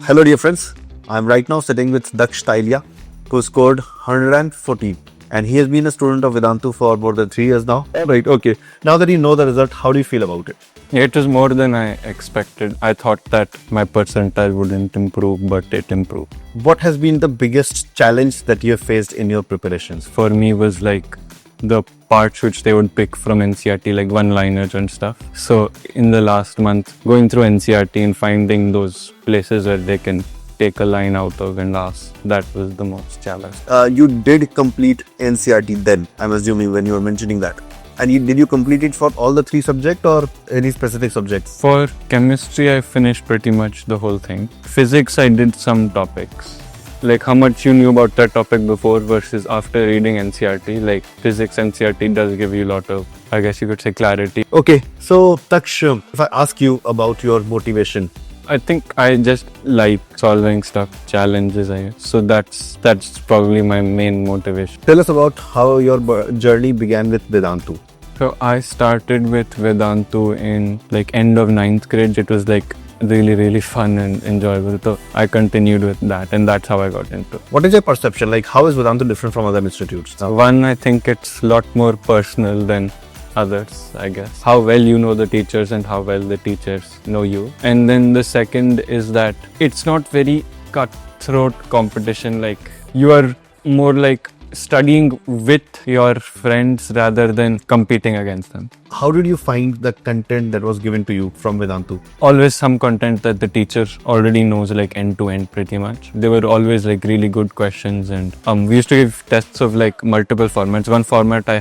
Hello dear friends, I am right now sitting with Daksh Tayalia who scored 114 and he has been a student of Vedantu for more than 3 years now. Right, okay. Now that you know the result, how do you feel about it? It was more than I expected. I thought that my percentile wouldn't improve, but it improved. What has been the biggest challenge that you have faced in your preparations? For me was like the parts which they would pick from NCERT, like one-liners and stuff. So in the last month, going through NCERT and finding those places where they can take a line out of and ask, that was the most challenge. You did complete NCERT then, I'm assuming, when you were mentioning that. And did you complete it for all the 3 subjects or any specific subjects? For chemistry, I finished pretty much the whole thing. Physics, I did some topics. Like how much you knew about that topic before versus after reading NCERT. Like physics NCERT does give you a lot of, I guess you could say, clarity. Okay, so Daksh, if I ask you about your motivation. I think I just like solving stuff, challenges. So that's probably my main motivation. Tell us about how your journey began with Vedantu. So I started with Vedantu in like end of 9th grade. It was like really fun and enjoyable. So I continued with that and that's how I got into it. What is your perception? Like how is Vedantu different from other institutes? One, I think it's a lot more personal than others, I guess. How well you know the teachers and how well the teachers know you. And then the second is that it's not very cutthroat competition. Like you are more like studying with your friends rather than competing against them. How did you find the content that was given to you from Vedantu? Always some content that the teacher already knows, like end to end pretty much. They were always like really good questions, and we used to give tests of like multiple formats. One format I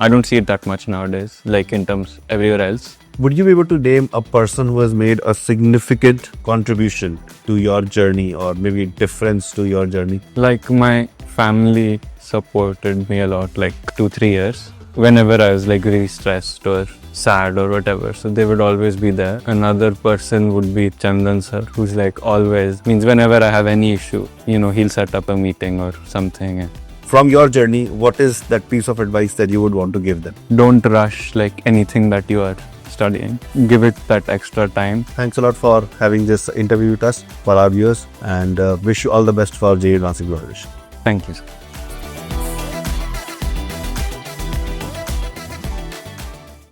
don't see it that much nowadays, like in terms everywhere else. Would you be able to name a person who has made a significant contribution to your journey or maybe difference to your journey? Like my family supported me a lot, like 2-3 years. Whenever I was like really stressed or sad or whatever, so they would always be there. Another person would be Chandan sir, who's like always, means whenever I have any issue, he'll set up a meeting or something. From your journey, what is that piece of advice that you would want to give them? Don't rush like anything that you are studying. Give it that extra time. Thanks a lot for having this interview with us for our viewers, and wish you all the best for JEE Advanced Graduation. Thank you, sir.